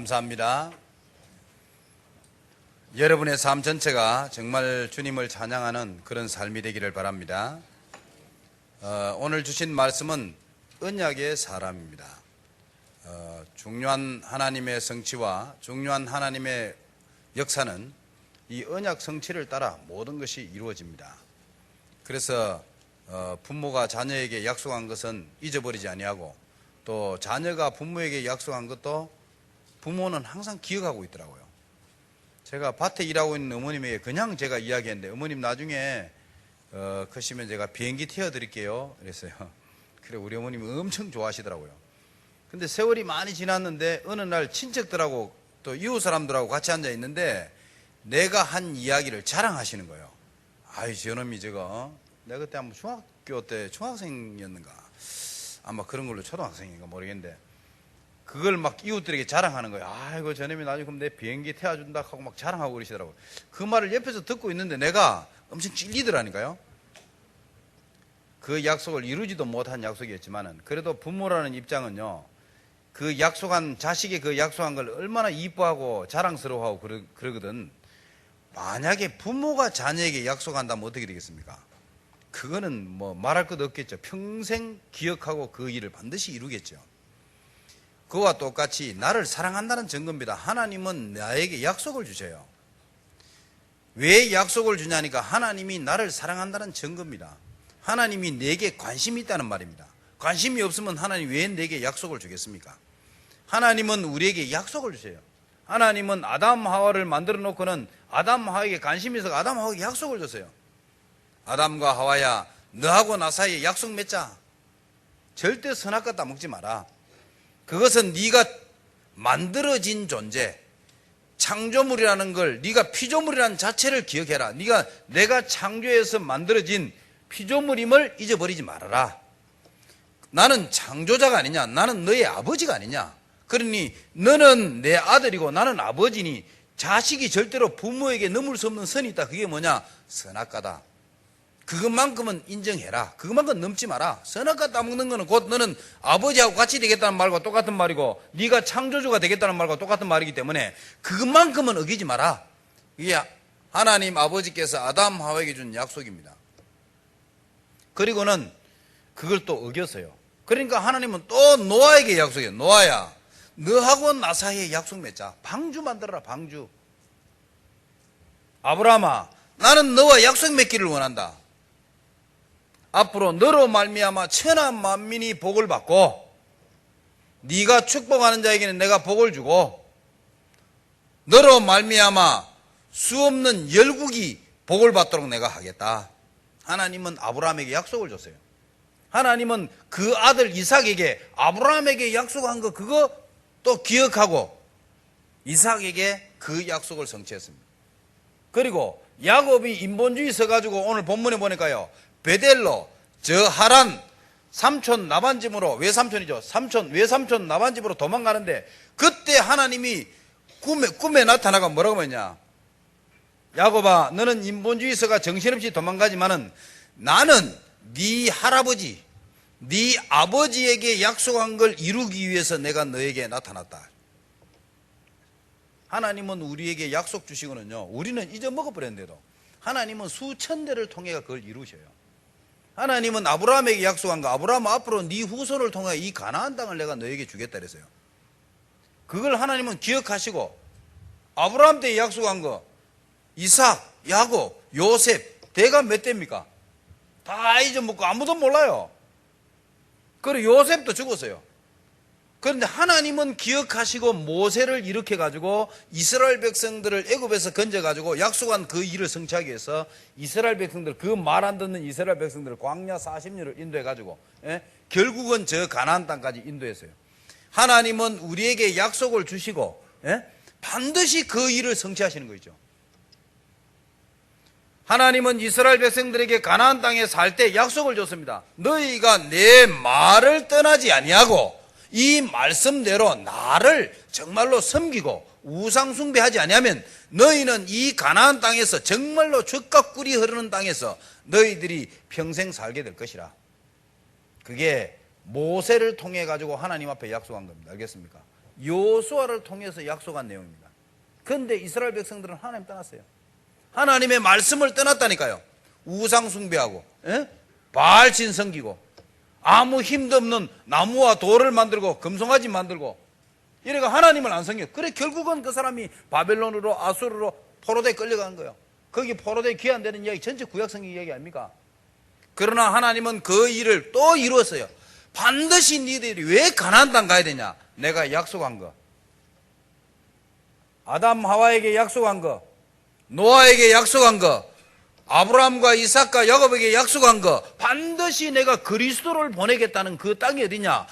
감사합니다. 여러분의 삶 전체가 정말 주님을 찬양하는 그런 삶이 되기를 바랍니다. 오늘 주신 말씀은 언약의 사람입니다. 중요한 하나님의 성취와 중요한 하나님의 역사는 이 언약 성취를 따라 모든 것이 이루어집니다. 그래서 부모가 자녀에게 약속한 것은 잊어버리지 아니하고, 또 자녀가 부모에게 약속한 것도 부모는 항상 기억하고 있더라고요. 제가 밭에 일하고 있는 어머님에게 그냥 제가 이야기했는데, 어머님 나중에 크시면 제가 비행기 태워드릴게요 그랬어요. 그래 우리 어머님이 엄청 좋아하시더라고요. 근데 세월이 많이 지났는데 어느 날 친척들하고 또 이웃 사람들하고 같이 앉아 있는데 내가 한 이야기를 자랑하시는 거예요. 아이 저놈이 내가 그때 한번 중학교 때 중학생이었는가, 아마 그런 걸로 초등학생인가 모르겠는데 그걸 막 이웃들에게 자랑하는 거예요. 아이고 저놈이 나중에 그럼 내 비행기 태워준다 하고 막 자랑하고 그러시더라고요. 그 말을 옆에서 듣고 있는데 내가 엄청 찔리더라니까요. 그 약속을 이루지도 못한 약속이었지만은 그래도 부모라는 입장은요, 그 약속한 자식이 그 약속한 걸 얼마나 이뻐하고 자랑스러워하고 그러거든. 만약에 부모가 자녀에게 약속한다면 어떻게 되겠습니까? 그거는 뭐 말할 것도 없겠죠. 평생 기억하고 그 일을 반드시 이루겠죠. 그와 똑같이 나를 사랑한다는 증거입니다. 하나님은 나에게 약속을 주셔요. 왜 약속을 주냐니까 하나님이 나를 사랑한다는 증거입니다. 하나님이 내게 관심이 있다는 말입니다. 관심이 없으면 하나님 왜 내게 약속을 주겠습니까? 하나님은 우리에게 약속을 주세요. 하나님은 아담 하와를 만들어 놓고는 아담 하와에게 관심이 있어서 아담 하와에게 약속을 줬어요. 아담과 하와야, 너하고 나 사이에 약속 맺자. 절대 선악과 따먹지 마라. 그것은 네가 만들어진 존재, 창조물이라는 걸, 네가 피조물이라는 자체를 기억해라. 내가 창조해서 만들어진 피조물임을 잊어버리지 말아라. 나는 창조자가 아니냐? 나는 너의 아버지가 아니냐? 그러니 너는 내 아들이고 나는 아버지니 자식이 절대로 부모에게 넘을 수 없는 선이 있다. 그게 뭐냐? 선악과다. 그것만큼은 인정해라. 그것만큼 넘지 마라. 선악과 따먹는 거는 곧 너는 아버지하고 같이 되겠다는 말과 똑같은 말이고 네가 창조주가 되겠다는 말과 똑같은 말이기 때문에 그것만큼은 어기지 마라. 이게 하나님 아버지께서 아담 하와에게 준 약속입니다. 그리고는 그걸 또 어겼어요. 그러니까 하나님은 또 노아에게 약속해요. 노아야, 너하고 나 사이에 약속 맺자. 방주 만들어라. 방주. 아브라함아, 나는 너와 약속 맺기를 원한다. 앞으로 너로 말미암아 천한 만민이 복을 받고 네가 축복하는 자에게는 내가 복을 주고 너로 말미암아 수없는 열국이 복을 받도록 내가 하겠다. 하나님은 아브라함에게 약속을 줬어요. 하나님은 그 아들 이삭에게 아브라함에게 약속한 거 그거 또 기억하고 이삭에게 그 약속을 성취했습니다. 그리고 야곱이 인본주의 서가지고 오늘 본문에 보니까요, 베델로 저 하란 삼촌 나반집으로, 외삼촌이죠. 외삼촌 나반집으로 도망가는데 그때 하나님이 꿈에 나타나가 뭐라고 했냐? 야곱아, 너는 인본주의 서가 정신없이 도망가지만은 나는 네 할아버지, 네 아버지에게 약속한 걸 이루기 위해서 내가 너에게 나타났다. 하나님은 우리에게 약속 주시고는요, 우리는 잊어먹어버렸는데도 하나님은 수천 대를 통해 그걸 이루셔요. 하나님은 아브라함에게 약속한 거, 아브라함 앞으로 네 후손을 통해 이 가나안 땅을 내가 너에게 주겠다 그랬어요. 그걸 하나님은 기억하시고 아브라함 때 약속한 거, 이삭, 야곱, 요셉, 대가 몇 대입니까? 다 잊어먹고 아무도 몰라요. 그리고 요셉도 죽었어요. 그런데 하나님은 기억하시고 모세를 일으켜가지고 이스라엘 백성들을 애굽에서 건져가지고 약속한 그 일을 성취하기 위해서 이스라엘 백성들, 그 말 안 듣는 이스라엘 백성들을 광야 40년을 인도해가지고 결국은 저 가나안 땅까지 인도했어요. 하나님은 우리에게 약속을 주시고 반드시 그 일을 성취하시는 거죠. 하나님은 이스라엘 백성들에게 가나안 땅에 살 때 약속을 줬습니다. 너희가 내 말을 떠나지 아니하고 이 말씀대로 나를 정말로 섬기고 우상 숭배하지 아니하면 너희는 이 가나안 땅에서 정말로 젖과 꿀이 흐르는 땅에서 너희들이 평생 살게 될 것이라. 그게 모세를 통해 가지고 하나님 앞에 약속한 겁니다. 알겠습니까? 요수아를 통해서 약속한 내용입니다. 그런데 이스라엘 백성들은 하나님 떠났어요. 하나님의 말씀을 떠났다니까요. 우상 숭배하고 바알신 섬기고 아무 힘도 없는 나무와 돌을 만들고 금송아지 만들고 이래가 하나님을 안 섬겨. 그래 결국은 그 사람이 바벨론으로 아수르로 포로대에 끌려간 거예요. 거기 포로대에 귀환되는 이야기 전체 구약성경 이야기 아닙니까? 그러나 하나님은 그 일을 또 이루었어요. 반드시 니들이 왜 가나안 땅 가야 되냐? 내가 약속한 거, 아담 하와에게 약속한 거, 노아에게 약속한 거, 아브라함과 이삭과 야곱에게 약속한 거, 반드시 내가 그리스도를 보내겠다는 그 땅이 어디냐?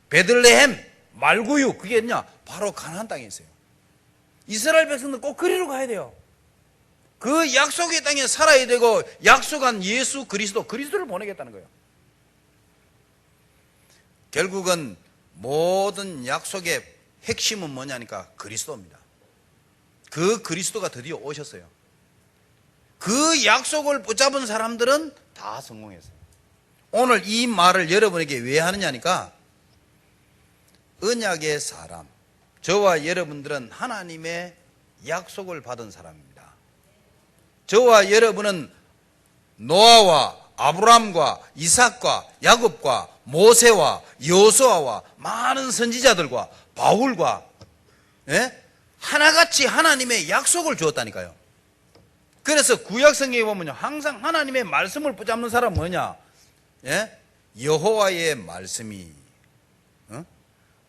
베들레헴, 말구유, 그게 어디냐? 바로 가나안 땅에 있어요. 이스라엘 백성들 꼭 그리로 가야 돼요. 그 약속의 땅에 살아야 되고 약속한 예수 그리스도를 보내겠다는 거예요. 결국은 모든 약속의 핵심은 뭐냐니까 그리스도입니다. 그 그리스도가 드디어 오셨어요. 그 약속을 붙잡은 사람들은 다 성공했어요. 오늘 이 말을 여러분에게 왜 하느냐니까 언약의 사람, 저와 여러분들은 하나님의 약속을 받은 사람입니다. 저와 여러분은 노아와 아브람과 이삭과 야곱과 모세와 여호수아와 많은 선지자들과 바울과 하나같이 하나님의 약속을 주었다니까요. 그래서 구약성경에 보면요, 항상 하나님의 말씀을 붙잡는 사람은 뭐냐? 여호와의 말씀이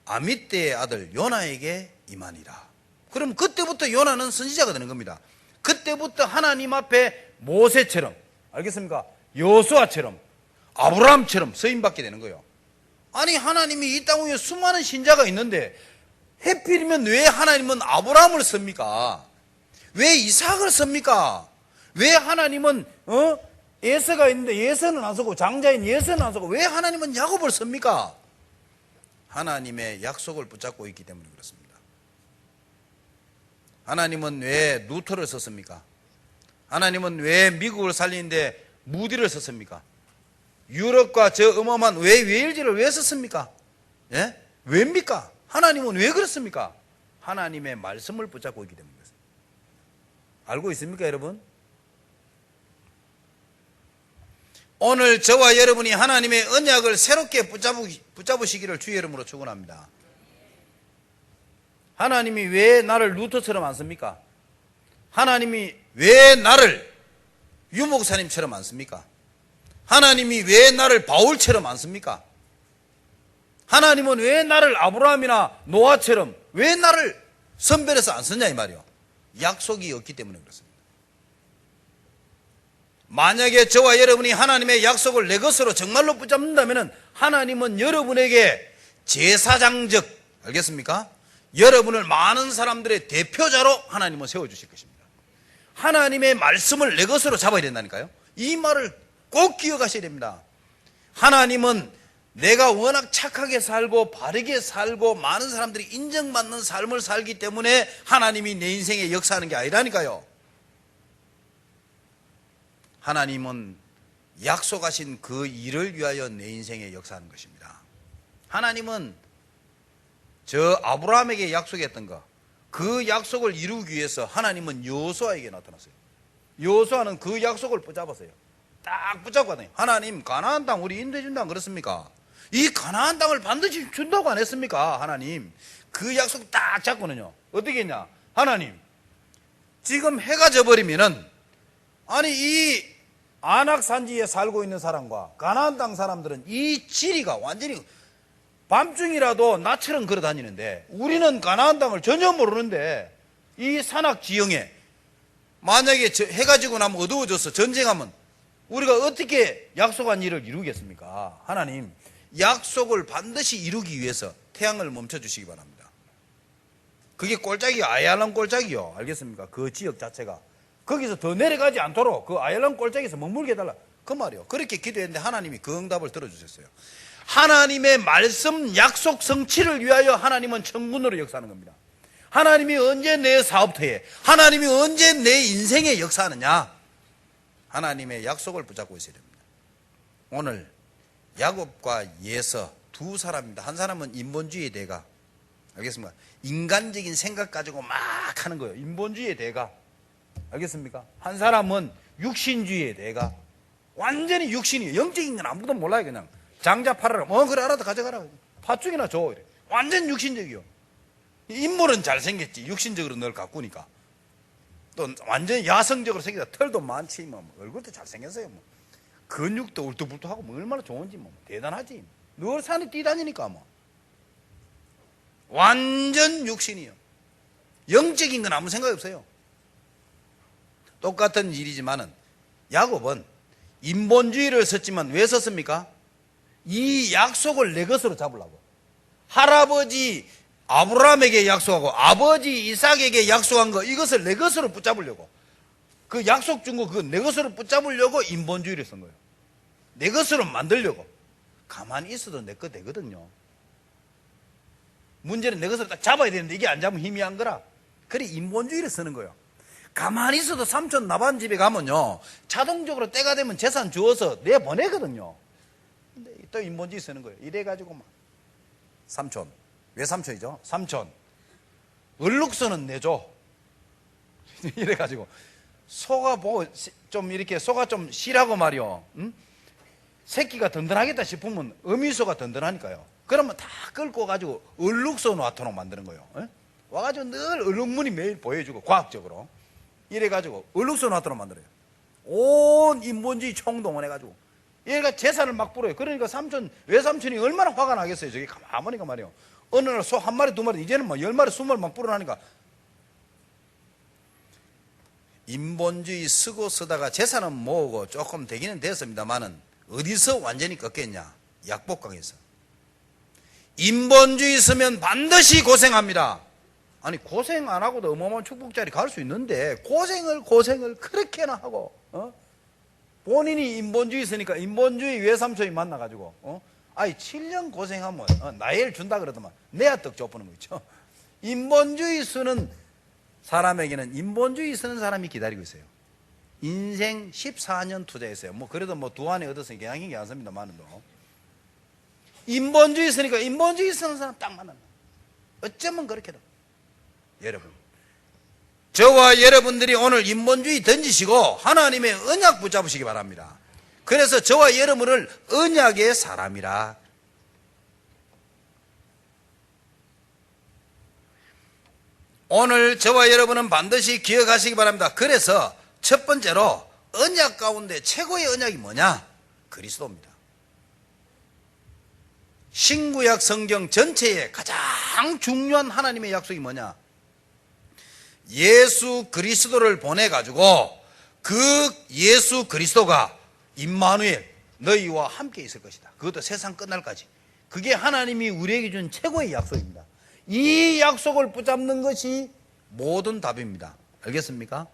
아미떼의 아들 요나에게 임하니라. 그럼 그때부터 요나는 선지자가 되는 겁니다. 그때부터 하나님 앞에 모세처럼, 알겠습니까? 여호수아처럼, 아브라함처럼 서임받게 되는 거예요. 아니, 하나님이 이 땅 위에 수많은 신자가 있는데 해필이면 왜 하나님은 아브라함을 씁니까? 왜 이삭을 씁니까? 왜 하나님은 예서가 있는데 예서는 안 쓰고, 장자인 예서는 안 쓰고, 왜 하나님은 야곱을 씁니까? 하나님의 약속을 붙잡고 있기 때문에 그렇습니다. 하나님은 왜 루터를 썼습니까? 하나님은 왜 미국을 살리는데 무디를 썼습니까? 유럽과 저 어마어마한 왜 웨일즈를 왜 썼습니까? 왜입니까? 하나님은 왜 그렇습니까? 하나님의 말씀을 붙잡고 있기 때문에 그렇습니다. 알고 있습니까, 여러분? 오늘 저와 여러분이 하나님의 언약을 새롭게 붙잡으시기를 주의 이름으로 축원합니다. 하나님이 왜 나를 루터처럼 안 씁니까? 하나님이 왜 나를 유목사님처럼 안 씁니까? 하나님이 왜 나를 바울처럼 안 씁니까? 하나님은 왜 나를 아브라함이나 노아처럼 왜 나를 선별해서 안 쓰냐 이 말이요. 약속이 없기 때문에 그렇습니다. 만약에 저와 여러분이 하나님의 약속을 내 것으로 정말로 붙잡는다면 하나님은 여러분에게 제사장적, 알겠습니까? 여러분을 많은 사람들의 대표자로 하나님은 세워주실 것입니다. 하나님의 말씀을 내 것으로 잡아야 된다니까요. 이 말을 꼭 기억하셔야 됩니다. 하나님은 내가 워낙 착하게 살고 바르게 살고 많은 사람들이 인정받는 삶을 살기 때문에 하나님이 내 인생에 역사하는 게 아니라니까요. 하나님은 약속하신 그 일을 위하여 내 인생에 역사하는 것입니다. 하나님은 저 아브라함에게 약속했던 거, 그 약속을 이루기 위해서 하나님은 여호수아에게 나타났어요. 여호수아는 그 약속을 붙잡았어요. 딱 붙잡거든요. 하나님, 가나안 땅 우리 인도해 준다 그렇습니까? 이 가나안 땅을 반드시 준다고 안 했습니까? 하나님, 그 약속 딱 잡고는요, 어떻게 했냐? 하나님, 지금 해가 져버리면은, 아니 이 안악산지에 살고 있는 사람과 가나안 땅 사람들은 이 지리가 완전히 밤중이라도 나처럼 걸어 다니는데, 우리는 가나안 땅을 전혀 모르는데 이 산악 지형에 만약에 해가 지고 나면 어두워져서 전쟁하면 우리가 어떻게 약속한 일을 이루겠습니까? 하나님, 약속을 반드시 이루기 위해서 태양을 멈춰주시기 바랍니다. 그게 꼴짝이 아얄란 꼴짝이요. 알겠습니까? 그 지역 자체가 거기서 더 내려가지 않도록 그 아얄란 꼴짝에서 머물게 해달라, 그 말이요. 그렇게 기도했는데 하나님이 그 응답을 들어주셨어요. 하나님의 말씀 약속 성취를 위하여 하나님은 천군으로 역사하는 겁니다. 하나님이 언제 내 사업터에, 하나님이 언제 내 인생에 역사하느냐? 하나님의 약속을 붙잡고 있어야 됩니다. 오늘 야곱과 예서 두 사람입니다. 한 사람은 인본주의의 대가, 알겠습니까? 인간적인 생각 가지고 막 하는 거예요. 인본주의의 대가, 알겠습니까? 한 사람은 육신주의의 대가, 완전히 육신이에요. 영적인 건 아무도 몰라요. 그냥 장자 팔아라, 그래 알아도 가져가라, 팥죽이나 줘, 이래. 완전 육신적이요. 인물은 잘생겼지, 육신적으로 널 가꾸니까. 또 완전히 야성적으로 생기다, 털도 많지, 뭐 얼굴도 잘생겼어요, 뭐 근육도 울뚝불뚝하고 뭐 얼마나 좋은지, 뭐 대단하지. 늘 산에 뛰다니니까 뭐 완전 육신이요. 영적인 건 아무 생각이 없어요. 똑같은 일이지만은 야곱은 인본주의를 썼지만 왜 썼습니까? 이 약속을 내 것으로 잡으려고. 할아버지 아브라함에게 약속하고 아버지 이삭에게 약속한 거, 이것을 내 것으로 붙잡으려고, 그 약속 준 거 그거 내 것으로 붙잡으려고 인본주의를 쓴 거예요. 내 것으로 만들려고. 가만히 있어도 내 거 되거든요. 문제는 내 것으로 딱 잡아야 되는데 이게 안 잡으면 희미한 거라. 그래 인본주의를 쓰는 거예요. 가만히 있어도 삼촌 나반 집에 가면요, 자동적으로 때가 되면 재산 주어서 내보내거든요. 근데 또 인본주의 쓰는 거예요. 이래가지고 막 삼촌, 왜 삼촌이죠? 삼촌 얼룩서는 내줘. 이래가지고 소가 좀 이렇게 소가 좀 실하고 말이요. 응? 새끼가 든든하겠다 싶으면 어미소가 든든하니까요. 그러면 다 끌고 가지고 얼룩소 놓도록 만드는 거예요. 에? 와가지고 늘 얼룩무늬 매일 보여주고 과학적으로 이래가지고 얼룩소 놓도록 만들어요. 온 인본주의 총동원해가지고 얘가 재산을 막 불어요. 그러니까 외삼촌이 얼마나 화가 나겠어요. 저기 가만히가 말이요. 어느 날 소 한 마리 두 마리 이제는 뭐 10마리 20마리 막 불어나니까 인본주의 쓰고 쓰다가 재산은 모으고 조금 되기는 됐습니다만은 어디서 완전히 꺾겠냐? 약복강에서. 인본주의 쓰면 반드시 고생합니다. 아니 고생 안 하고도 어마어마한 축복자리 갈 수 있는데 고생을 그렇게나 하고 본인이 인본주의 쓰니까 인본주의 외삼촌이 만나가지고 아이 7년 고생하면 나이를 준다 그러더만 내야 떡 줘보는 거 있죠. 인본주의 쓰는 사람에게는 인본주의 쓰는 사람이 기다리고 있어요. 인생 14년 투자했어요. 뭐 그래도 뭐 두 안에 얻었으니까 양인 게 않습니다만은 인본주의 쓰니까 인본주의 쓰는 사람 딱 만난다. 어쩌면 그렇게도 여러분 저와 여러분들이 오늘 인본주의 던지시고 하나님의 언약 붙잡으시기 바랍니다. 그래서 저와 여러분을 언약의 사람이라. 오늘 저와 여러분은 반드시 기억하시기 바랍니다. 그래서 첫 번째로 언약 가운데 최고의 언약이 뭐냐? 그리스도입니다. 신구약 성경 전체에 가장 중요한 하나님의 약속이 뭐냐? 예수 그리스도를 보내가지고 그 예수 그리스도가 임마누엘 너희와 함께 있을 것이다. 그것도 세상 끝날까지. 그게 하나님이 우리에게 준 최고의 약속입니다. 이 약속을 붙잡는 것이 모든 답입니다. 알겠습니까?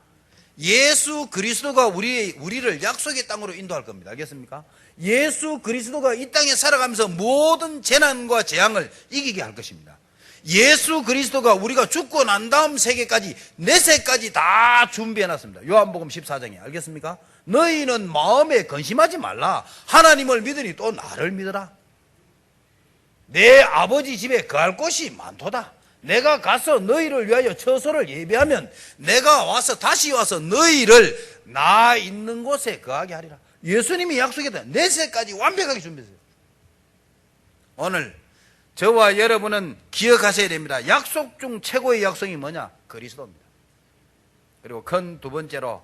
예수 그리스도가 우리를 약속의 땅으로 인도할 겁니다. 알겠습니까? 예수 그리스도가 이 땅에 살아가면서 모든 재난과 재앙을 이기게 할 것입니다. 예수 그리스도가 우리가 죽고 난 다음 세계까지 내세까지 다 준비해놨습니다. 요한복음 14장에 알겠습니까? 너희는 마음에 근심하지 말라. 하나님을 믿으니 또 나를 믿어라. 내 아버지 집에 거할 곳이 많도다. 내가 가서 너희를 위하여 처소를 예비하면 내가 다시 와서 너희를 나 있는 곳에 거하게 하리라. 예수님이 약속했다. 내세까지 완벽하게 준비했어요. 오늘 저와 여러분은 기억하셔야 됩니다. 약속 중 최고의 약속이 뭐냐? 그리스도입니다. 그리고 큰 두 번째로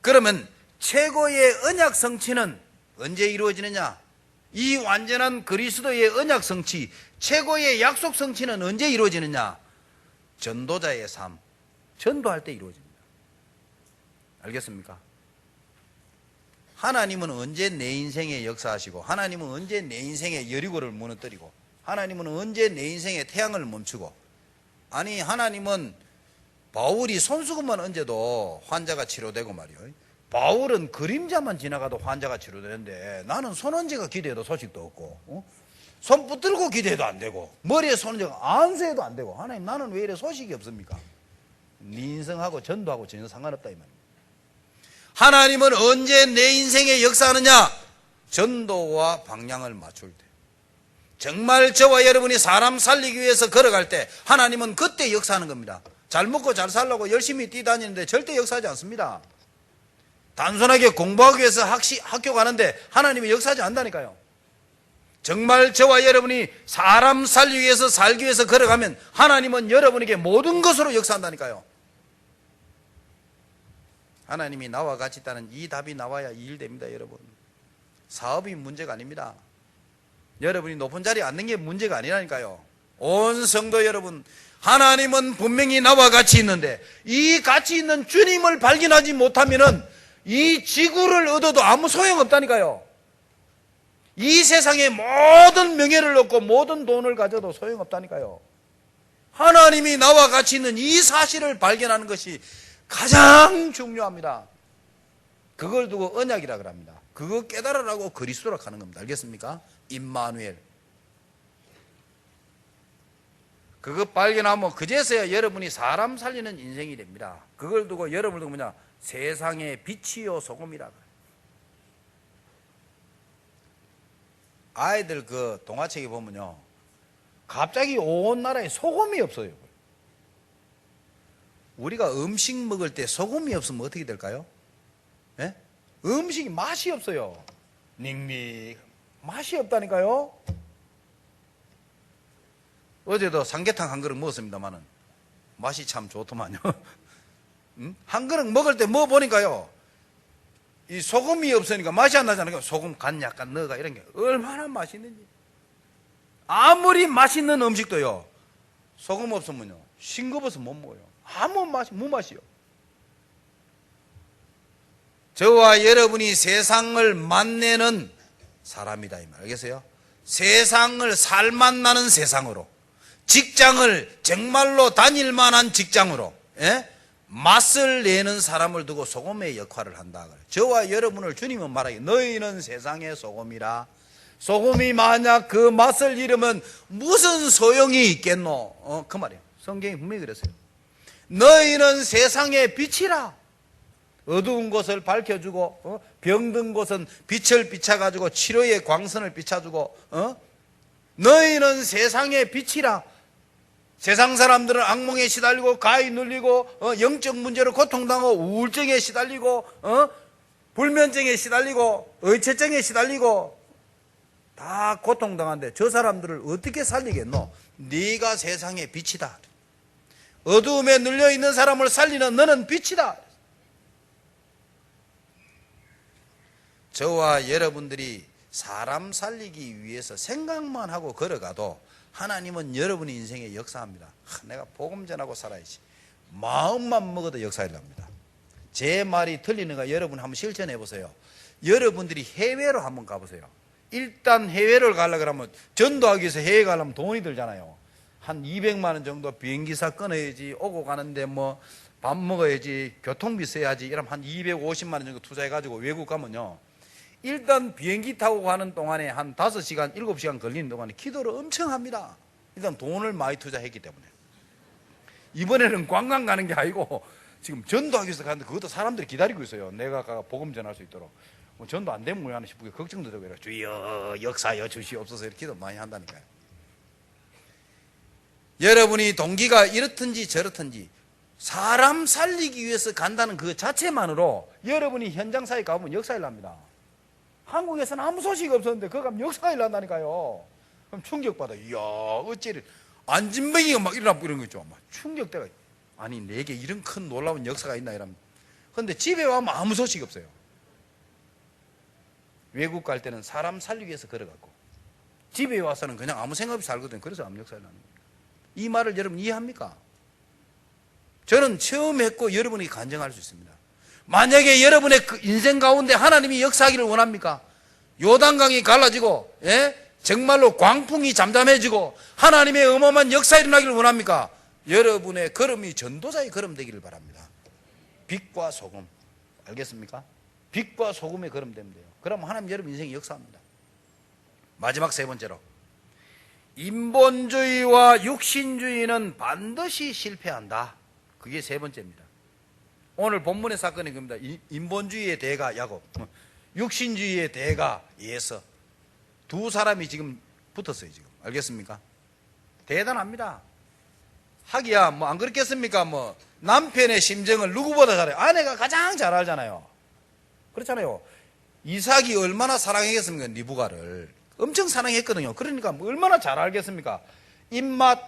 그러면 최고의 언약 성취는 언제 이루어지느냐? 이 완전한 그리스도의 언약 성취, 최고의 약속 성취는 언제 이루어지느냐? 전도자의 삶, 전도할 때 이루어집니다. 알겠습니까? 하나님은 언제 내 인생에 역사하시고 하나님은 언제 내 인생에 여리고를 무너뜨리고 하나님은 언제 내 인생에 태양을 멈추고 아니 하나님은 바울이 손수건만 얹어도 환자가 치료되고 말이요. 바울은 그림자만 지나가도 환자가 치료되는데 나는 손언제가 기대해도 소식도 없고 손 붙들고 기대해도 안 되고 머리에 손언제가 안수해도 안 되고 하나님 나는 왜 이래 소식이 없습니까? 네 인생하고 전도하고 전혀 상관없다 이 말입니다. 하나님은 언제 내 인생에 역사하느냐? 전도와 방향을 맞출 때. 정말 저와 여러분이 사람 살리기 위해서 걸어갈 때 하나님은 그때 역사하는 겁니다. 잘 먹고 잘 살려고 열심히 뛰다니는데 절대 역사하지 않습니다. 단순하게 공부하기 위해서 학교 가는데 하나님이 역사하지 않는다니까요. 정말 저와 여러분이 사람 살리기 위해서 살기 위해서 걸어가면 하나님은 여러분에게 모든 것으로 역사한다니까요. 하나님이 나와 같이 있다는 이 답이 나와야 이 일 됩니다. 여러분 사업이 문제가 아닙니다. 여러분이 높은 자리에 앉는 게 문제가 아니라니까요. 온 성도 여러분 하나님은 분명히 나와 같이 있는데 이 같이 있는 주님을 발견하지 못하면은 이 지구를 얻어도 아무 소용없다니까요. 이 세상에 모든 명예를 얻고 모든 돈을 가져도 소용없다니까요. 하나님이 나와 같이 있는 이 사실을 발견하는 것이 가장 중요합니다. 그걸 두고 언약이라 그럽니다. 그거 깨달으라고 그리스도라 하는 겁니다. 알겠습니까? 임마누엘. 그거 발견하면 그제서야 여러분이 사람 살리는 인생이 됩니다. 그걸 두고 여러분도 뭐냐? 세상의 빛이요 소금이라. 아이들 그 동화책에 보면요. 갑자기 온 나라에 소금이 없어요. 우리가 음식 먹을 때 소금이 없으면 어떻게 될까요? 예? 음식이 맛이 없어요. 닝닝 맛이 없다니까요. 어제도 삼계탕 한 그릇 먹었습니다만은 맛이 참 좋더만요. 한 그릇 먹을 때 먹어보니까요, 이 소금이 없으니까 맛이 안 나잖아요. 소금 간 약간 넣어가 이런 게 얼마나 맛있는지. 아무리 맛있는 음식도요, 소금 없으면요 싱거워서 못 먹어요. 아무 맛이 무맛이요. 저와 여러분이 세상을 맛내는 사람이다 이 말 알겠어요? 세상을 살맛 나는 세상으로, 직장을 정말로 다닐 만한 직장으로, 예? 맛을 내는 사람을 두고 소금의 역할을 한다. 저와 여러분을 주님은 말하기, 너희는 세상의 소금이라. 소금이 만약 그 맛을 잃으면 무슨 소용이 있겠노? 그 말이에요. 성경이 분명히 그랬어요. 너희는 세상의 빛이라. 어두운 곳을 밝혀주고, 병든 곳은 빛을 비춰가지고 치료의 광선을 비춰주고, 너희는 세상의 빛이라. 세상 사람들은 악몽에 시달리고 가히 눌리고 영적 문제로 고통당하고 우울증에 시달리고 불면증에 시달리고 의체증에 시달리고 다 고통당한데 저 사람들을 어떻게 살리겠노? 네가 세상의 빛이다. 어두움에 눌려있는 사람을 살리는 너는 빛이다. 저와 여러분들이 사람 살리기 위해서 생각만 하고 걸어가도 하나님은 여러분의 인생에 역사합니다. 내가 복음 전하고 살아야지. 마음만 먹어도 역사를 합니다. 제 말이 틀리는가 여러분 한번 실천해 보세요. 여러분들이 해외로 한번 가보세요. 일단 해외를 가려고 하면 전도하기 위해서 해외 가려면 돈이 들잖아요. 한 200만 원 정도 비행기사 끊어야지, 오고 가는데 뭐 밥 먹어야지, 교통비 써야지, 이러면 한 250만 원 정도 투자해 가지고 외국 가면요, 일단 비행기 타고 가는 동안에 한 5시간, 7시간 걸리는 동안에 기도를 엄청 합니다. 일단 돈을 많이 투자했기 때문에. 이번에는 관광 가는 게 아니고 지금 전도하기 위해서 가는데 그것도 사람들이 기다리고 있어요. 내가 복음 전할 수 있도록. 뭐 전도 안 되면 뭐 하나 싶고 걱정도 되고 이래. 주여 역사여 주시옵소서 이렇게 기도 많이 한다니까요. 여러분이 동기가 이렇든지 저렇든지 사람 살리기 위해서 간다는 그 자체만으로 여러분이 현장사에 가보면 역사일 납니다. 한국에서는 아무 소식이 없었는데 거기 가면 역사가 일어난다니까요. 그럼 충격받아. 이야 어찌를 안진뱅이가 막 일어나고 이런 거 있죠. 막 충격대가, 아니 내게 이런 큰 놀라운 역사가 있나 이러면. 그런데 집에 와면 아무 소식이 없어요. 외국 갈 때는 사람 살리기 위해서 걸어갔고 집에 와서는 그냥 아무 생각 없이 살거든요. 그래서 아무 역사가 일어나는 거예요. 이 말을 여러분 이해합니까? 저는 처음 했고 여러분이 간증할 수 있습니다. 만약에 여러분의 그 인생 가운데 하나님이 역사하기를 원합니까? 요단강이 갈라지고, 예? 정말로 광풍이 잠잠해지고 하나님의 어마어마한 역사가 일어나기를 원합니까? 여러분의 걸음이 전도자의 걸음 되기를 바랍니다. 빛과 소금, 알겠습니까? 빛과 소금의 걸음 되면 돼요. 그럼 하나님 여러분 인생이 역사합니다. 마지막 세 번째로, 인본주의와 육신주의는 반드시 실패한다. 그게 세 번째입니다. 오늘 본문의 사건이 겁니다. 인본주의의 대가 야곱, 육신주의의 대가 예서. 두 사람이 지금 붙었어요. 지금 알겠습니까? 대단합니다. 하기야 뭐 안 그렇겠습니까? 뭐 남편의 심정을 누구보다 잘해요. 아내가 가장 잘 알잖아요. 그렇잖아요. 이삭이 얼마나 사랑했겠습니까? 리브가를 엄청 사랑했거든요. 그러니까 뭐 얼마나 잘 알겠습니까? 입맛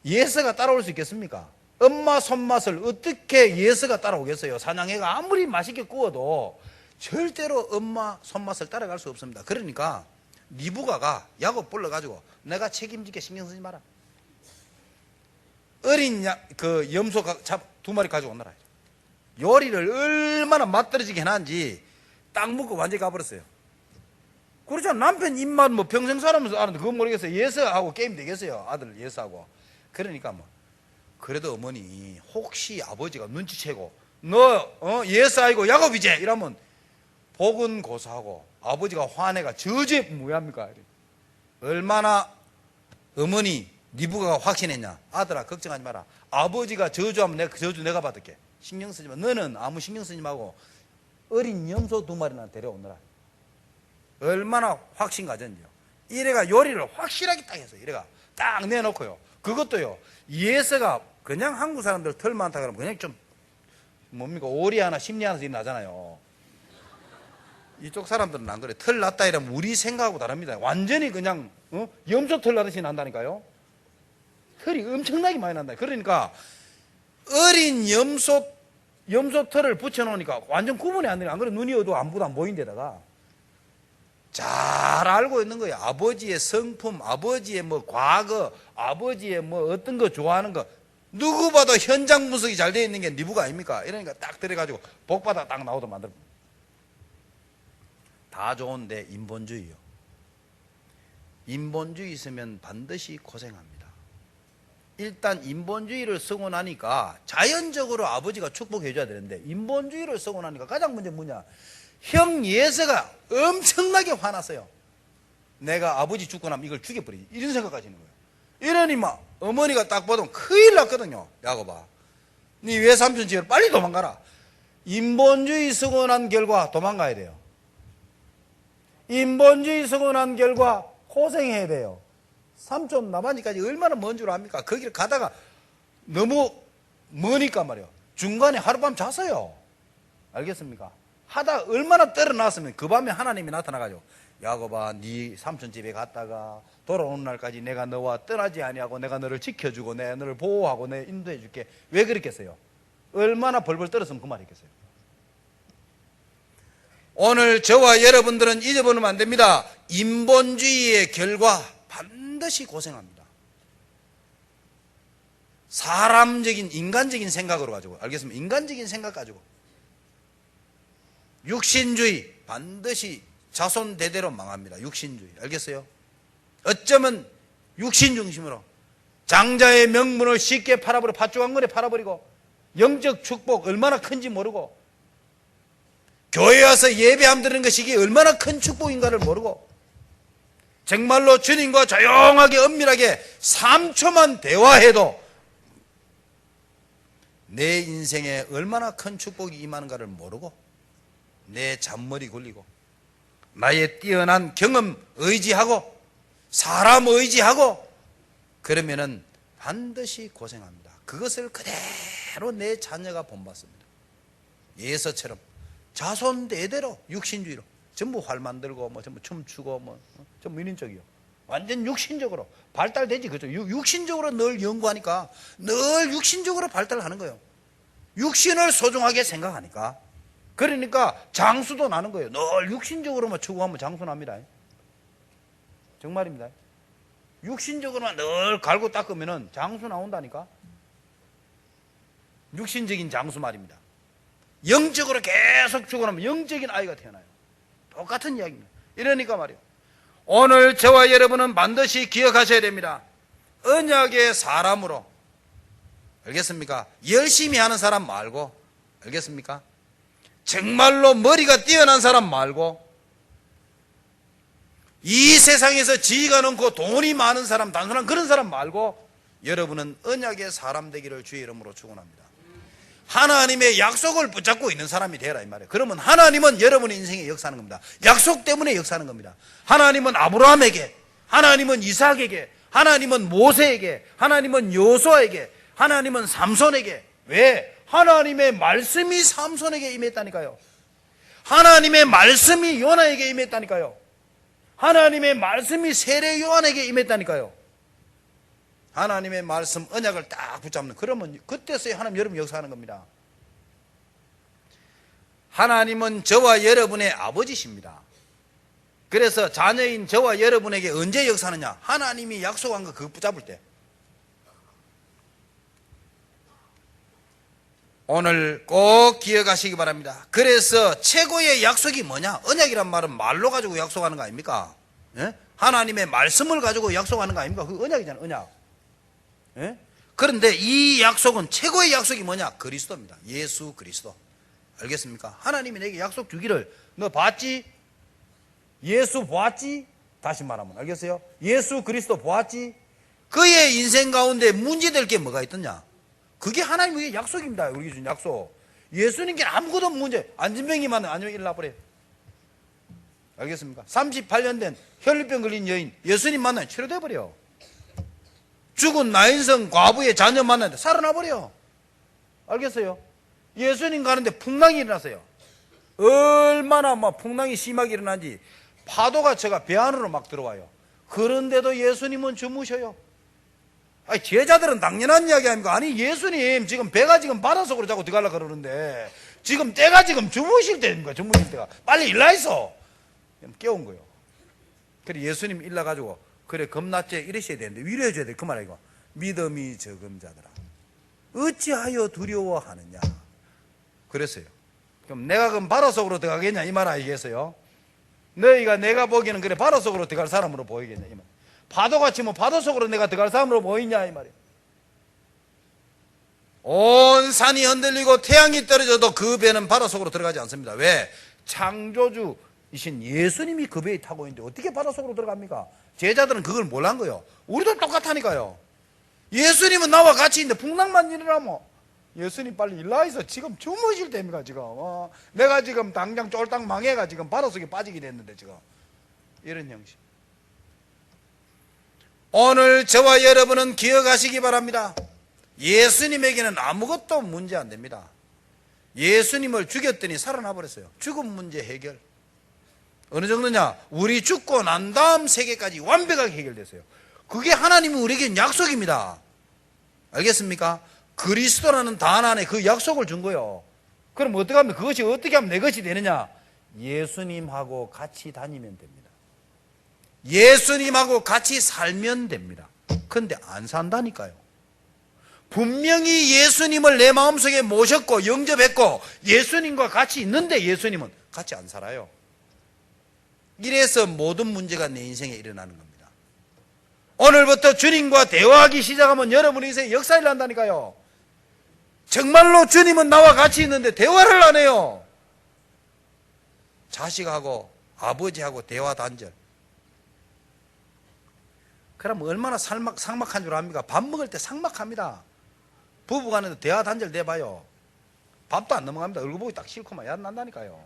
예서가 따라올 수 있겠습니까? 엄마 손맛을 어떻게 예서가 따라오겠어요? 사냥해가 아무리 맛있게 구워도 절대로 엄마 손맛을 따라갈 수 없습니다. 그러니까 리브가가 야곱 불러가지고 내가 책임지게 신경 쓰지 마라. 어린 그 염소 두 마리 가지고 오너라. 요리를 얼마나 맛떨어지게 해놨는지 딱 먹고 완전히 가버렸어요. 그렇죠. 남편 입맛 뭐 평생 살아면서 아는데 그거 모르겠어요. 예서하고 게임 되겠어요. 아들 예서하고. 그러니까 뭐 그래도 어머니 혹시 아버지가 눈치채고 너 예서아이고 야곱이지 이러면 복은 고사하고 아버지가 화내가 저주에 무해합니까? 얼마나 어머니 리브가가 확신했냐. 아들아 걱정하지 마라. 아버지가 저주하면 내가 그 저주 내가 받을게. 신경 쓰지 마. 너는 아무 신경 쓰지 말고 어린 염소 두 마리나 데려오느라. 얼마나 확신 가졌는지요. 이래가 요리를 확실하게 딱 했어요. 이래가 딱 내놓고요. 그것도요 예서가 그냥 한국 사람들 털 많다 그러면 그냥 좀 뭡니까 오리 하나 심리 하나 나잖아요. 이쪽 사람들은 안 그래. 털 났다 이러면 우리 생각하고 다릅니다. 완전히 그냥 염소 털 나듯이 난다니까요. 털이 엄청나게 많이 난다. 그러니까 어린 염소 털을 붙여놓으니까 완전 구분이 안 되네. 안 그래 눈이 어두워 아무도 안 보인데다가 잘 알고 있는 거예요. 아버지의 성품, 아버지의 뭐 과거, 아버지의 뭐 어떤 거 좋아하는 거 누구 봐도 현장 분석이 잘 되어 있는 게 니부가 아닙니까? 이러니까 딱 들어가지고 복받아 딱 나오도 만들어. 다 좋은데 인본주의요. 인본주의 있으면 반드시 고생합니다. 일단 인본주의를 쓰고 나니까 자연적으로 아버지가 축복해 줘야 되는데 인본주의를 쓰고 나니까 가장 문제 뭐냐? 형 예서가 엄청나게 화났어요. 내가 아버지 죽고 나면 이걸 죽여버리지. 이런 생각까지 있는 거예요. 이러니 막 어머니가 딱 보면 큰일 났거든요. 야곱아, 네 외삼촌 집에 빨리 도망가라. 인본주의 쓰고 난 결과 도망가야 돼요. 인본주의 쓰고 난 결과 고생해야 돼요. 삼촌 나반지까지 얼마나 먼 줄 압니까? 거기를 가다가 너무 머니까 말이에요. 중간에 하룻밤 잤어요. 알겠습니까? 하다 얼마나 떨어놨으면 그 밤에 하나님이 나타나가지고 야곱아 네 삼촌 집에 갔다가 돌아오는 날까지 내가 너와 떠나지 아니하고 내가 너를 지켜주고 내가 너를 보호하고 내가 인도해 줄게. 왜 그랬겠어요? 얼마나 벌벌 떨었으면 그 말이겠어요. 오늘 저와 여러분들은 잊어버리면 안 됩니다. 인본주의의 결과 반드시 고생합니다. 사람적인 인간적인 생각으로 가지고 알겠습니까? 인간적인 생각 가지고 육신주의 반드시 자손 대대로 망합니다. 육신주의 알겠어요? 어쩌면 육신 중심으로 장자의 명분을 쉽게 팔아버리고 팥죽한거에 팔아버리고 영적 축복 얼마나 큰지 모르고 교회 와서 예배함 드리는 것이 이게 얼마나 큰 축복인가를 모르고 정말로 주님과 조용하게 엄밀하게 3초만 대화해도 내 인생에 얼마나 큰 축복이 임하는가를 모르고 내 잔머리 굴리고 나의 뛰어난 경험 의지하고 사람 의지하고 그러면은 반드시 고생합니다. 그것을 그대로 내 자녀가 본받습니다. 예서처럼 자손 대대로 육신주의로 전부 활 만들고 뭐 전부 춤추고 뭐 전부 인인적이요. 완전 육신적으로 발달되지. 그죠? 육신적으로 늘 연구하니까 늘 육신적으로 발달하는 거예요. 육신을 소중하게 생각하니까. 그러니까 장수도 나는 거예요. 늘 육신적으로만 추구하면 장수 납니다. 정말입니다. 육신적으로만 늘 갈고 닦으면 장수 나온다니까. 육신적인 장수 말입니다. 영적으로 계속 추구하면 영적인 아이가 태어나요. 똑같은 이야기입니다. 이러니까 말이에요. 오늘 저와 여러분은 반드시 기억하셔야 됩니다. 언약의 사람으로 알겠습니까? 열심히 하는 사람 말고 알겠습니까? 정말로 머리가 뛰어난 사람 말고 이 세상에서 지위가 높고 돈이 많은 사람 단순한 그런 사람 말고 여러분은 언약의 사람 되기를 주의 이름으로 축원합니다. 하나님의 약속을 붙잡고 있는 사람이 되라 이 말이에요. 그러면 하나님은 여러분의 인생에 역사하는 겁니다. 약속 때문에 역사하는 겁니다. 하나님은 아브라함에게, 하나님은 이삭에게, 하나님은 모세에게, 하나님은 여호수아에게, 하나님은 삼손에게. 왜? 하나님의 말씀이 삼손에게 임했다니까요. 하나님의 말씀이 요나에게 임했다니까요. 하나님의 말씀이 세례 요한에게 임했다니까요. 하나님의 말씀 언약을 딱 붙잡는, 그러면 그때서야 하나님 여러분 역사하는 겁니다. 하나님은 저와 여러분의 아버지십니다. 그래서 자녀인 저와 여러분에게 언제 역사하느냐? 하나님이 약속한 거 그거 붙잡을 때. 오늘 꼭 기억하시기 바랍니다. 그래서 최고의 약속이 뭐냐? 언약이란 말은 말로 가지고 약속하는 거 아닙니까? 예? 하나님의 말씀을 가지고 약속하는 거 아닙니까? 그 언약이잖아요. 언약. 예? 그런데 이 약속은 최고의 약속이 뭐냐? 그리스도입니다. 예수 그리스도. 알겠습니까? 하나님이 내게 약속 주기를 너 봤지? 예수 보았지? 다시 말하면 알겠어요? 예수 그리스도 보았지? 그의 인생 가운데 문제될 게 뭐가 있더냐? 그게 하나님의 약속입니다. 우리 준 약속. 예수님께 아무것도 없는 문제. 안진병이만 안정이 일어나버려요. 알겠습니까? 38년 된 혈류병 걸린 여인 예수님 만나면 치료돼버려요. 죽은 나인성 과부의 자녀 만났는데 살아나 버려. 알겠어요? 예수님 가는데 풍랑이 일어났어요. 얼마나 막 풍랑이 심하게 일어난지 파도가 제가 배 안으로 막 들어와요. 그런데도 예수님은 주무셔요. 아니, 제자들은 당연한 이야기 아닙니까? 아니, 예수님 지금 배가 지금 바닷속으로 자꾸 들어가려고 그러는데 지금 때가 지금 주무실 때입니까? 주무실 때가. 빨리 일나 있어. 깨운 거예요. 그래 예수님 일나가지고 그래 겁났지 이러셔야 되는데 위로해 줘야 돼. 그 말이야 이거. 믿음이 적은 자들아 어찌하여 두려워하느냐. 그랬어요. 그럼 내가 그럼 바닷속으로 들어가겠냐 이 말 아니겠어요? 너희가 내가 보기에는 그래 바닷속으로 들어갈 사람으로 보이겠냐 이 말. 파도가 치면 바닷속으로 내가 들어갈 사람으로 보이냐 이 말이에요. 온 산이 흔들리고 태양이 떨어져도 그 배는 바닷속으로 들어가지 않습니다. 왜? 창조주이신 예수님이 그 배에 타고 있는데 어떻게 바닷속으로 들어갑니까? 제자들은 그걸 몰란 거예요. 우리도 똑같다니까요. 예수님은 나와 같이 있는데 풍랑만 일어나면 예수님 빨리 일나 있어. 지금 주무실 때입니까 지금. 내가 지금 당장 쫄딱 망해가 지금 바닷속에 빠지게 됐는데 지금 이런 형식. 오늘 저와 여러분은 기억하시기 바랍니다. 예수님에게는 아무것도 문제 안 됩니다. 예수님을 죽였더니 살아나 버렸어요. 죽음 문제 해결. 어느 정도냐? 우리 죽고 난 다음 세계까지 완벽하게 해결됐어요. 그게 하나님이 우리에게 약속입니다. 알겠습니까? 그리스도라는 단 안에 그 약속을 준 거예요. 그럼 어떻게 하면 그것이 어떻게 하면 내 것이 되느냐? 예수님하고 같이 다니면 됩니다. 예수님하고 같이 살면 됩니다. 그런데 안 산다니까요. 분명히 예수님을 내 마음속에 모셨고 영접했고 예수님과 같이 있는데 예수님은 같이 안 살아요. 이래서 모든 문제가 내 인생에 일어나는 겁니다. 오늘부터 주님과 대화하기 시작하면 여러분 인생에 역사를 한다니까요. 정말로 주님은 나와 같이 있는데 대화를 안 해요. 자식하고 아버지하고 대화 단절. 그럼 얼마나 삭막한 줄 압니까? 밥 먹을 때 삭막합니다. 부부간에도 대화 단절 내봐요. 밥도 안 넘어갑니다. 얼굴 보기 딱 싫고만 야단 난다니까요.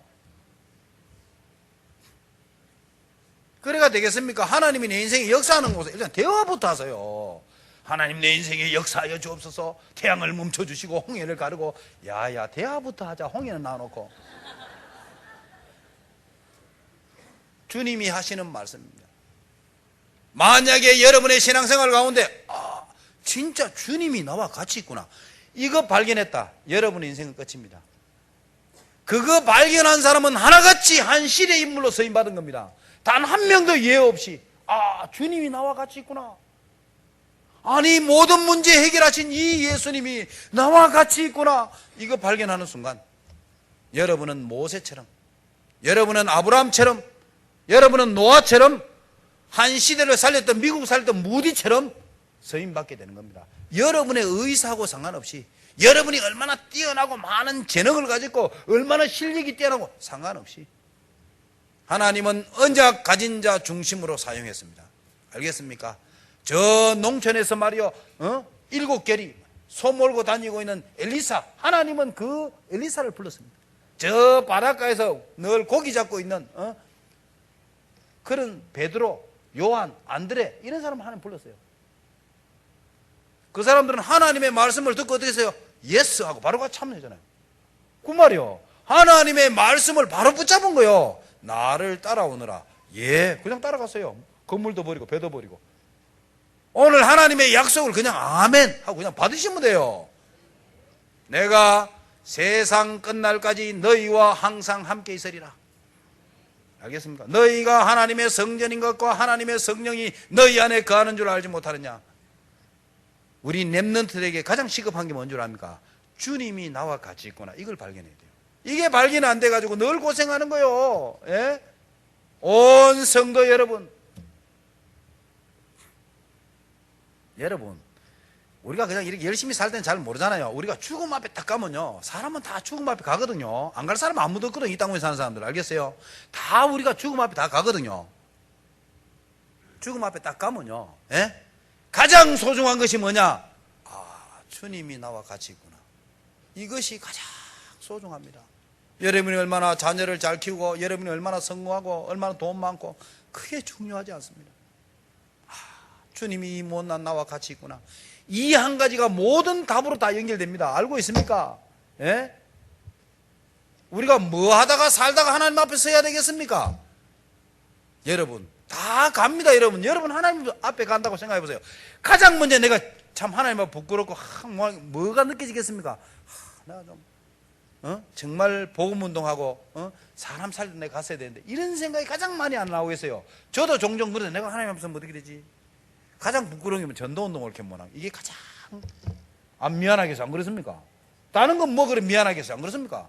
그래가 되겠습니까? 하나님이 내 인생에 역사하는 곳에 일단 대화부터 하세요. 하나님 내 인생에 역사하여 주옵소서. 태양을 멈춰주시고 홍해를 가르고. 야야 대화부터 하자. 홍해는 놔놓고. 주님이 하시는 말씀입니다. 만약에 여러분의 신앙생활 가운데 진짜 주님이 나와 같이 있구나 이거 발견했다. 여러분의 인생은 끝입니다. 그거 발견한 사람은 하나같이 한 실의 인물로 서임받은 겁니다. 단 한 명도 예외 없이 주님이 나와 같이 있구나. 아니 모든 문제 해결하신 이 예수님이 나와 같이 있구나. 이거 발견하는 순간 여러분은 모세처럼, 여러분은 아브라함처럼, 여러분은 노아처럼, 한 시대를 살렸던 미국 살렸던 무디처럼 서임받게 되는 겁니다. 여러분의 의사하고 상관없이, 여러분이 얼마나 뛰어나고 많은 재능을 가지고 얼마나 실력이 뛰어나고 상관없이 하나님은 언약 가진 자 중심으로 사용했습니다. 알겠습니까? 저 농촌에서 말이요 7개리 소 몰고 다니고 있는 엘리사, 하나님은 그 엘리사를 불렀습니다. 저 바닷가에서 늘 고기 잡고 있는 그런 베드로, 요한, 안드레 이런 사람 하나님 불렀어요. 그 사람들은 하나님의 말씀을 듣고 어떻게 했어요? 예스 하고 바로 같이 참여하잖아요. 그 말이요. 하나님의 말씀을 바로 붙잡은 거예요. 나를 따라오너라. 예, 그냥 따라갔어요. 건물도 버리고 배도 버리고. 오늘 하나님의 약속을 그냥 아멘 하고 그냥 받으시면 돼요. 내가 세상 끝날까지 너희와 항상 함께 있으리라. 알겠습니까? 너희가 하나님의 성전인 것과 하나님의 성령이 너희 안에 거하는 줄 알지 못하느냐. 우리 렘넌트들에게 가장 시급한 게 뭔 줄 압니까? 주님이 나와 같이 있구나. 이걸 발견해야 돼요. 이게 발견 안 돼가지고 늘 고생하는 거예요. 예? 온 성도 여러분, 우리가 그냥 이렇게 열심히 살 때는 잘 모르잖아요. 우리가 죽음 앞에 딱 가면요, 사람은 다 죽음 앞에 가거든요. 안 갈 사람은 아무도 없거든요. 이 땅 위에 사는 사람들. 알겠어요? 다 우리가 죽음 앞에 다 가거든요. 죽음 앞에 딱 가면요, 예? 가장 소중한 것이 뭐냐? 주님이 나와 같이 있구나. 이것이 가장 소중합니다. 여러분이 얼마나 자녀를 잘 키우고, 여러분이 얼마나 성공하고, 얼마나 돈 많고, 그게 중요하지 않습니다. 주님이 이 못난 나와 같이 있구나. 이 한 가지가 모든 답으로 다 연결됩니다. 알고 있습니까? 예? 우리가 뭐 하다가 살다가 하나님 앞에 서야 되겠습니까? 여러분 다 갑니다. 여러분 하나님 앞에 간다고 생각해 보세요. 가장 먼저 내가 참 하나님 앞에 부끄럽고 뭐가 느껴지겠습니까? 내가 좀 정말 복음운동하고 사람 살때 내가 갔어야 되는데 이런 생각이 가장 많이 안 나오겠어요. 저도 종종 그래요. 내가 하나님 앞에서 뭐 어떻게 되지? 가장 부끄러운 게 전도운동을 이렇게 못하고 이게 가장 안 미안하겠어. 안 그렇습니까? 다른 건 뭐 그래 미안하겠어. 안 그렇습니까?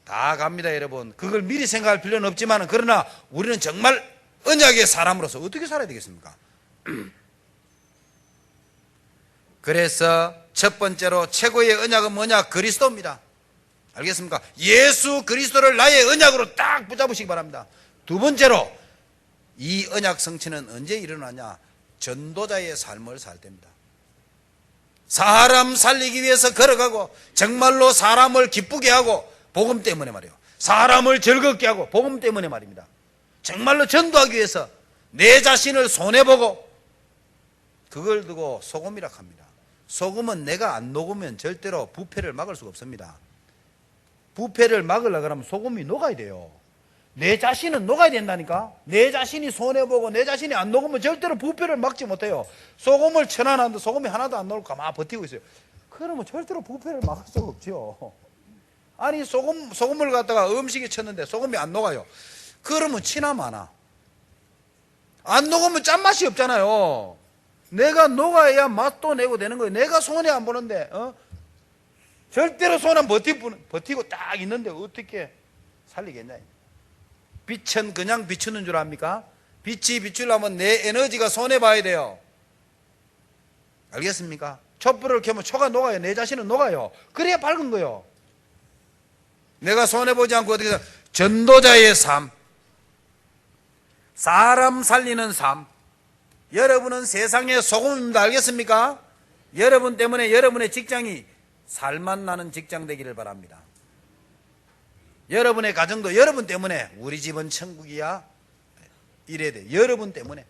다 갑니다. 여러분 그걸 미리 생각할 필요는 없지만 그러나 우리는 정말 언약의 사람으로서 어떻게 살아야 되겠습니까? 그래서 첫 번째로 최고의 언약은 뭐냐? 그리스도입니다. 알겠습니까? 예수 그리스도를 나의 언약으로 딱 붙잡으시기 바랍니다. 두 번째로 이 언약 성취는 언제 일어나냐? 전도자의 삶을 살 때입니다. 사람 살리기 위해서 걸어가고 정말로 사람을 기쁘게 하고 복음 때문에 말이에요. 사람을 즐겁게 하고 복음 때문에 말입니다. 정말로 전도하기 위해서 내 자신을 손해보고 그걸 두고 소금이라 합니다. 소금은 내가 안 녹으면 절대로 부패를 막을 수가 없습니다. 부패를 막으려고 하면 소금이 녹아야 돼요. 내 자신은 녹아야 된다니까. 내 자신이 손해보고 내 자신이 안 녹으면 절대로 부패를 막지 못해요. 소금을 쳐놔놨는데 소금이 하나도 안 녹고 가만히 버티고 있어요. 그러면 절대로 부패를 막을 수가 없죠. 아니 소금을 갖다가 음식에 쳤는데 소금이 안 녹아요. 그러면 치나 마나. 안 녹으면 짠맛이 없잖아요. 내가 녹아야 맛도 내고 되는 거예요. 내가 손해 안 보는데 절대로 손 안 버티고 딱 있는데 어떻게 살리겠냐. 빛은 그냥 비추는 줄 압니까? 빛이 비추려면 내 에너지가 손해봐야 돼요. 알겠습니까? 촛불을 켜면 초가 녹아요. 내 자신은 녹아요. 그래야 밝은 거예요. 내가 손해보지 않고 어떻게 전도자의 삶, 사람 살리는 삶. 여러분은 세상의 소금입니다. 알겠습니까? 여러분 때문에 여러분의 직장이 살맛 나는 직장 되기를 바랍니다. 여러분의 가정도 여러분 때문에 우리 집은 천국이야 이래야 돼. 여러분 때문에.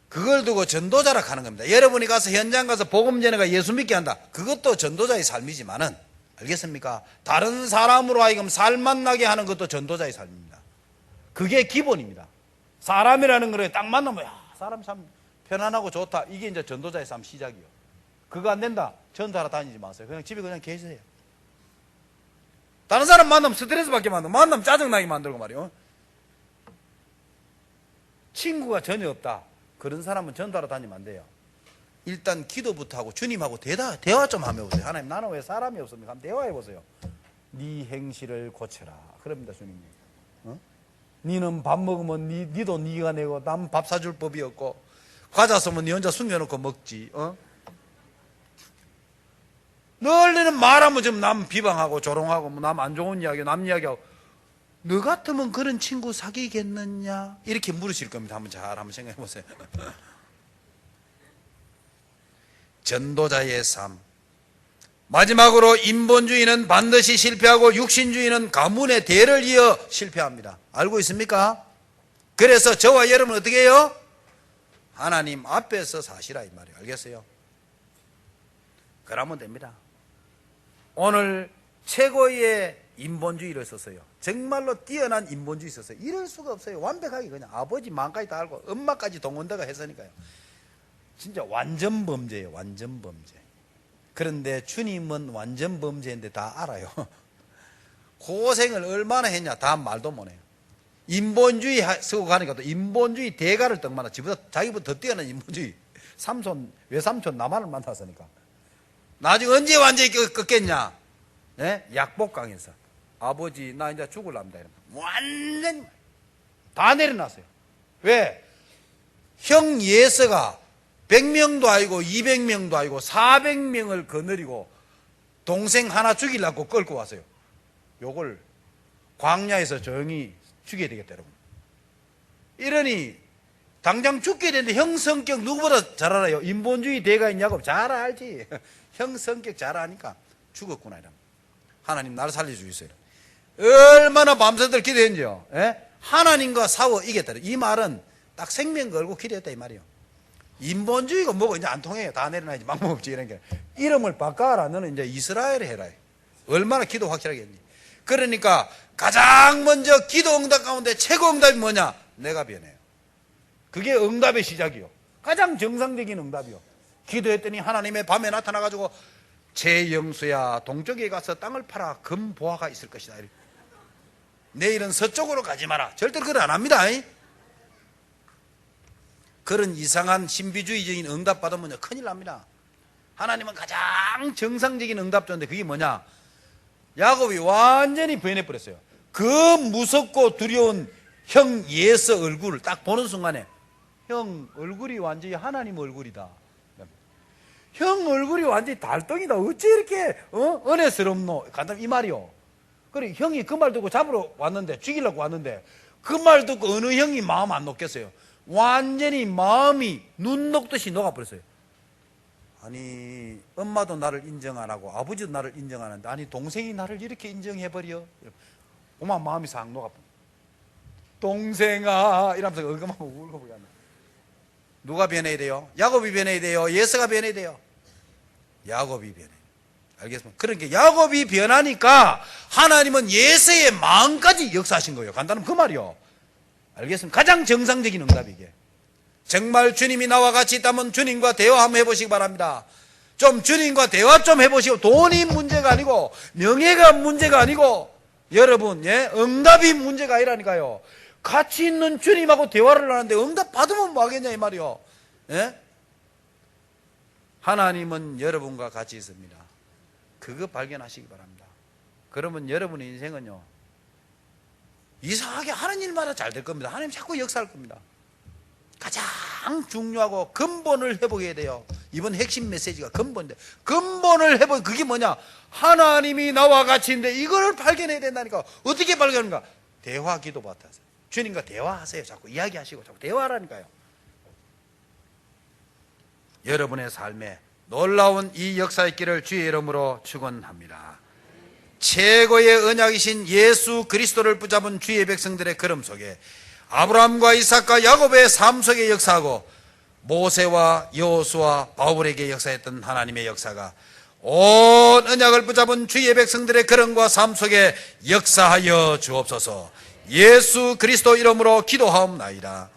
그걸 두고 전도자라 하는 겁니다. 여러분이 가서 현장 가서 복음 전해가 예수 믿게 한다. 그것도 전도자의 삶이지만은 알겠습니까? 다른 사람으로 하여금 살맛 나게 하는 것도 전도자의 삶입니다. 그게 기본입니다. 사람이라는 거를 딱 만나면 사람 참 편안하고 좋다. 이게 이제 전도자의 삶 시작이요. 그거 안 된다. 전도하러 다니지 마세요. 그냥 집에 그냥 계세요. 다른 사람 만나면 스트레스 받게 만들고 만나면 짜증나게 만들고 말이요. 친구가 전혀 없다. 그런 사람은 전도하러 다니면 안 돼요. 일단 기도부터 하고 주님하고 대화 좀 하며 보세요. 하나님 나는 왜 사람이 없습니까? 한번 대화해 보세요. 네 행실을 고쳐라. 그럽니다 주님이. 니는 밥 먹으면 니도 니가 내고 남 밥 사줄 법이 없고 과자 쏘면 니 혼자 숨겨놓고 먹지. 널리는 말하면 좀 남 비방하고 조롱하고 남 안 좋은 이야기 남 이야기하고 너 같으면 그런 친구 사귀겠느냐 이렇게 물으실 겁니다. 한번 생각해 보세요. 전도자의 삶. 마지막으로 인본주의는 반드시 실패하고 육신주의는 가문의 대를 이어 실패합니다. 알고 있습니까? 그래서 저와 여러분은 어떻게 해요? 하나님 앞에서 사시라 이 말이에요. 알겠어요? 그러면 됩니다. 오늘 최고의 인본주의를 썼어요. 정말로 뛰어난 인본주의 썼어요. 이럴 수가 없어요. 완벽하게 그냥 아버지 마음까지 다 알고 엄마까지 동원대가 했으니까요. 진짜 완전 범죄예요. 완전 범죄. 그런데 주님은 완전 범죄인데 다 알아요. 고생을 얼마나 했냐 다 말도 못해요. 인본주의 쓰고 가니까 또 인본주의 대가를 떡만나 자기보다 더 뛰어난 인본주의 외삼촌 남한을 만났으니까 나중에 언제 완전히 꺾겠냐. 네? 약복강에서 아버지 나 이제 죽을랍니다. 완전히 다 내려놨어요. 왜? 형 예서가 100명도 아니고 200명도 아니고 400명을 거느리고 동생 하나 죽이려고 끌고 왔어요. 요걸 광야에서 조용히 죽여야 되겠다 여러분. 이러니 당장 죽게 되는데 형 성격 누구보다 잘 알아요. 인본주의 대가 있냐고 잘 알지. 형 성격 잘 아니까 죽었구나 이러면. 하나님 나를 살려주겠어요. 얼마나 밤새도록 기도했는지요. 예? 하나님과 싸워 이겼다. 이 말은 딱 생명 걸고 기도했다 이 말이에요. 인본주의가 뭐고 이제 안 통해요. 다 내려놔야지 방법 없지 이런 게. 이름을 바꿔라. 너는 이제 이스라엘 해라. 얼마나 기도 확실하게 했니. 그러니까 가장 먼저 기도 응답 가운데 최고 응답이 뭐냐? 내가 변해요. 그게 응답의 시작이요. 가장 정상적인 응답이요. 기도했더니 하나님의 밤에 나타나가지고 제 영수야 동쪽에 가서 땅을 팔아 금보화가 있을 것이다. 내일은 서쪽으로 가지 마라. 절대로 그걸 안 합니다. 그런 이상한 신비주의적인 응답 받으면 큰일 납니다. 하나님은 가장 정상적인 응답 줬는데 그게 뭐냐? 야곱이 완전히 변해버렸어요. 그 무섭고 두려운 형 예서 얼굴을 딱 보는 순간에 형 얼굴이 완전히 하나님 얼굴이다. 형 얼굴이 완전히 달덩이다. 어째 이렇게 은혜스럽노? 간단히 이 말이요. 그래 형이 그 말 듣고 잡으러 왔는데, 죽이려고 왔는데 그 말 듣고 어느 형이 마음 안 녹겠어요? 완전히 마음이 눈 녹듯이 녹아버렸어요. 아니 엄마도 나를 인정 안 하고 아버지도 나를 인정 안 하는데 아니 동생이 나를 이렇게 인정해버려? 엄마 마음이 싹 녹아버려. 동생아 이러면서 얼굴만 울고 보게 하네. 누가 변해야 돼요? 야곱이 변해야 돼요? 예서가 변해야 돼요? 야곱이 변해요. 알겠습니까? 그러니까 야곱이 변하니까 하나님은 예서의 마음까지 역사하신 거예요. 간단하면 그 말이요. 알겠습니까? 가장 정상적인 응답이게. 정말 주님이 나와 같이 있다면 주님과 대화 한번 해보시기 바랍니다. 좀 주님과 대화 좀 해보시고, 돈이 문제가 아니고 명예가 문제가 아니고 여러분 응답이 문제가 아니라니까요. 같이 있는 주님하고 대화를 하는데 응답 받으면 뭐 하겠냐 이 말이요. 하나님은 여러분과 같이 있습니다. 그거 발견하시기 바랍니다. 그러면 여러분의 인생은요 이상하게 하는 일마다 잘 될 겁니다. 하나님 자꾸 역사할 겁니다. 가장 중요하고 근본을 회복해야 돼요. 이번 핵심 메시지가 근본인데, 근본을 회복, 그게 뭐냐? 하나님이 나와 같이 있는데 이걸 발견해야 된다니까. 어떻게 발견하는가? 대화 기도 받아서 주님과 대화하세요. 자꾸 이야기하시고 자꾸 대화하라니까요. 여러분의 삶에 놀라운 이 역사의 길을 주의 이름으로 축원합니다. 최고의 언약이신 예수 그리스도를 붙잡은 주의 백성들의 걸음 속에 아브라함과 이삭과 야곱의 삶 속에 역사하고 모세와 여호수아 바울에게 역사했던 하나님의 역사가 온 언약을 붙잡은 주의 백성들의 걸음과 삶 속에 역사하여 주옵소서. 예수 그리스도 이름으로 기도하옵나이다.